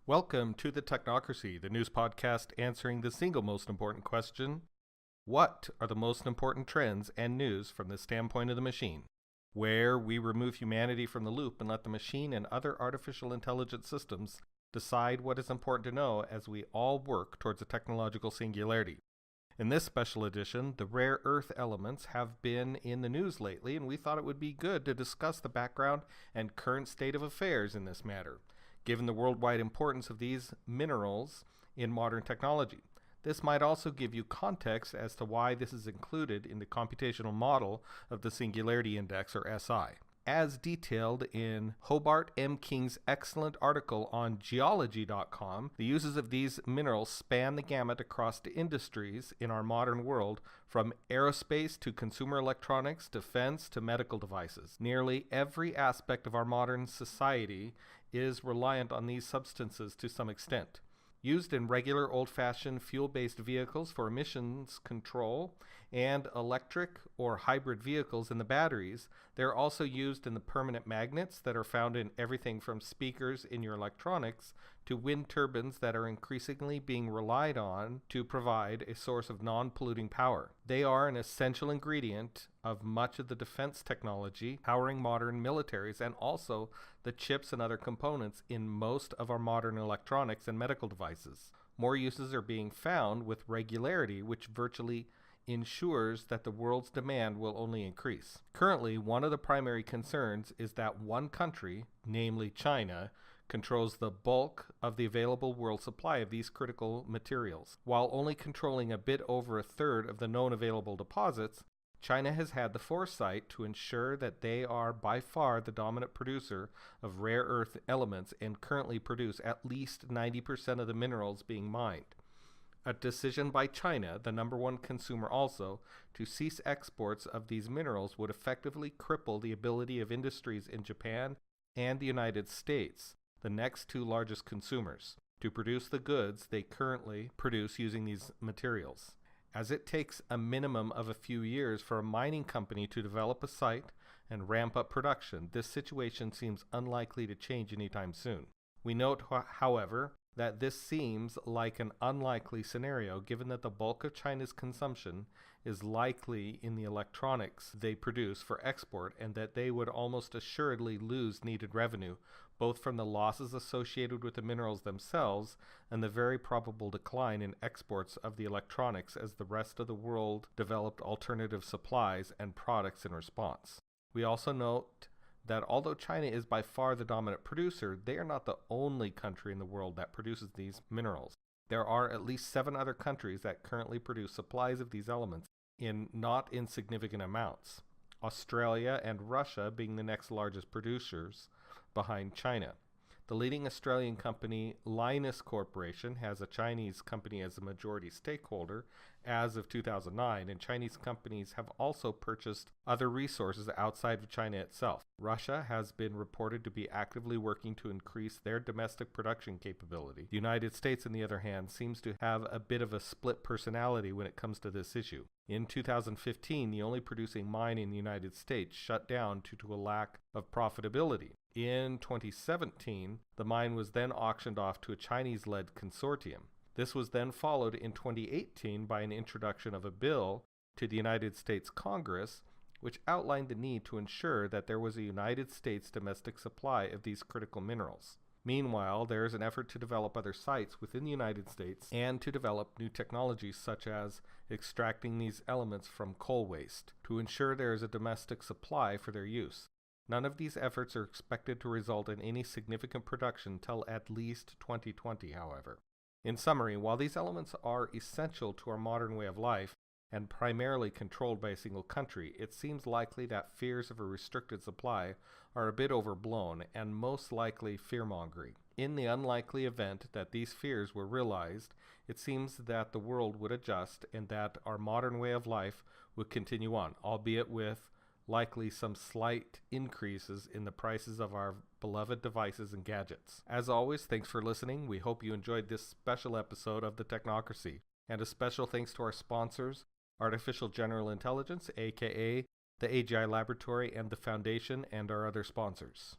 Welcome to the Technocracy, the news podcast answering the single most important question: what are the most important trends and news from the standpoint of the machine? Where we remove humanity from the loop and let the machine and other artificial intelligence systems decide what is important to know as we all work towards a technological singularity. In this special edition, the rare earth elements have been in the news lately, and we thought it would be good to discuss the background and current state of affairs in this matter, given the worldwide importance of these minerals in modern technology. This might also give you context as to why this is included in the computational model of the Singularity Index, or SI. As detailed in Hobart M. King's excellent article on geology.com, the uses of these minerals span the gamut across the industries in our modern world, from aerospace to consumer electronics, defense to medical devices. Nearly every aspect of our modern society is reliant on these substances to some extent. Used in regular old-fashioned fuel-based vehicles for emissions control and electric or hybrid vehicles in the batteries, they're also used in the permanent magnets that are found in everything from speakers in your electronics to wind turbines that are increasingly being relied on to provide a source of non-polluting power. They are an essential ingredient of much of the defense technology powering modern militaries, and also the chips and other components in most of our modern electronics and medical devices. More uses are being found with regularity, which virtually ensures that the world's demand will only increase. Currently, one of the primary concerns is that one country, namely China, controls the bulk of the available world supply of these critical materials. While only controlling a bit over a third of the known available deposits, China has had the foresight to ensure that they are by far the dominant producer of rare earth elements and currently produce at least 90% of the minerals being mined. A decision by China, the number one consumer also, to cease exports of these minerals would effectively cripple the ability of industries in Japan and the United States, the next two largest consumers, to produce the goods they currently produce using these materials. As it takes a minimum of a few years for a mining company to develop a site and ramp up production, this situation seems unlikely to change anytime soon. We note, however, that this seems like an unlikely scenario given that the bulk of China's consumption is likely in the electronics they produce for export, and that they would almost assuredly lose needed revenue, both from the losses associated with the minerals themselves and the very probable decline in exports of the electronics as the rest of the world developed alternative supplies and products in response. We also note that although China is by far the dominant producer, they are not the only country in the world that produces these minerals. There are at least 7 other countries that currently produce supplies of these elements in not insignificant amounts, Australia and Russia being the next largest producers behind China. The leading Australian company, Lynas Corporation, has a Chinese company as a majority stakeholder as of 2009, and Chinese companies have also purchased other resources outside of China itself. Russia has been reported to be actively working to increase their domestic production capability. The United States, on the other hand, seems to have a bit of a split personality when it comes to this issue. In 2015, the only producing mine in the United States shut down due to a lack of profitability. In 2017, the mine was then auctioned off to a Chinese-led consortium. This was then followed in 2018 by an introduction of a bill to the United States Congress, which outlined the need to ensure that there was a United States domestic supply of these critical minerals. Meanwhile, there is an effort to develop other sites within the United States and to develop new technologies such as extracting these elements from coal waste to ensure there is a domestic supply for their use. None of these efforts are expected to result in any significant production till at least 2020, however. In summary, while these elements are essential to our modern way of life and primarily controlled by a single country, it seems likely that fears of a restricted supply are a bit overblown and most likely fear-mongering. In the unlikely event that these fears were realized, it seems that the world would adjust and that our modern way of life would continue on, albeit with likely some slight increases in the prices of our beloved devices and gadgets. As always, thanks for listening. We hope you enjoyed this special episode of the Technocracy. And a special thanks to our sponsors, Artificial General Intelligence, aka the AGI Laboratory and the Foundation, and our other sponsors.